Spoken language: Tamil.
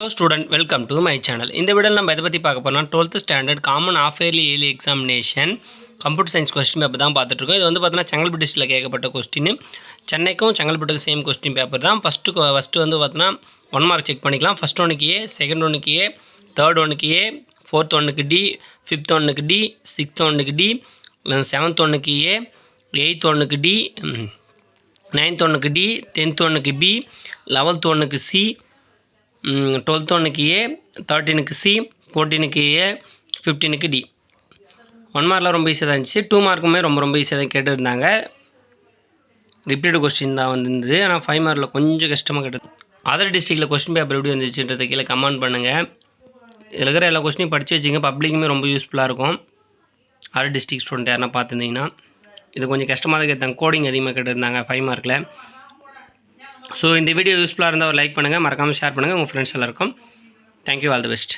Hello student, welcome to my channel. இந்த வீடியோல நம்ம எதை பத்தி பார்க்க போறோம்னா 12th standard common half yearly yearly examination computer science question paper தான் பார்த்துட்டு இருக்கோம். இது வந்து பார்த்தீங்கன்னா செங்கல்பட்டு டிஸ்ட்ரிக்ட்ல கேட்கப்பட்ட கொஸ்டின். சென்னைக்கும் செங்கல்பட்டுக்கும் சேம் கொஸ்டின் பேப்பர் தான். ஃபர்ஸ்ட் வந்து பார்த்தீங்கன்னா 1 மார்க் செக் பண்ணிக்கலாம். ஃபர்ஸ்ட் ஒன்னுக்கு ஏ, செகண்ட் ஒன்னுக்கு ஏ, தேர்ட் ஒன்னுக்கு ஏ, ஃபோர்த் ஒன்னுக்கு டி, ஃபிஃப்த் ஒன்னுக்கு டி, சிக்ஸ்த் ஒன்னுக்கு டி, செவன்த் ஒன்னுக்கு ஏ, எயித் ஒன்னுக்கு டி, 9th ஒன்னுக்கு டி, 10th ஒன்னுக்கு பி, 11th ஒன்னுக்கு சி, 12th ஒன்னுக்கு ஏ, 13க்கு சி, 14க்கு ஏ, 15க்கு டி. 1 மார்க்கில் ரொம்ப ஈஸியாக தான் இருந்துச்சு. 2 மார்க்குமே ரொம்ப ஈஸியாக தான் கேட்டுருந்தாங்க. ரிப்பீட்டட் கொஸ்டின் தான் வந்துருந்தது. ஆனால் 5 மார்க்கில் கொஞ்சம் கஷ்டமாக கேட்டது. அதர் டிஸ்ட்ரிக்டில் கொஸ்டின் பேப்பர் எப்படி வந்துச்சுன்றதை கீழே கமெண்ட் பண்ணுங்கள். இதில் இருக்கிற எல்லா கொஸ்டினையும் படித்து வச்சுங்க. பப்ளிக்குமே ரொம்ப யூஸ்ஃபுல்லாக இருக்கும். அதர் டிஸ்ட்ரிக்ட் ஸ்டூடெண்ட் யாருன்னா பார்த்துருந்தீங்கன்னா இது கொஞ்சம் கஷ்டமாக தான் கேட்டாங்க. கோடிங் அதிகமாக கேட்டிருந்தாங்க 5 மார்க்கில். ஸோ இந்த வீடியோ யூஸ்ஃபுல்லாக இருந்தால் ஒரு லைக் பண்ணுங்கள், மறக்காமல் ஷேர் பண்ணுங்கள் உங்கள் ஃப்ரெண்ட்ஸ் எல்லாருக்கும். Thank you, all the best.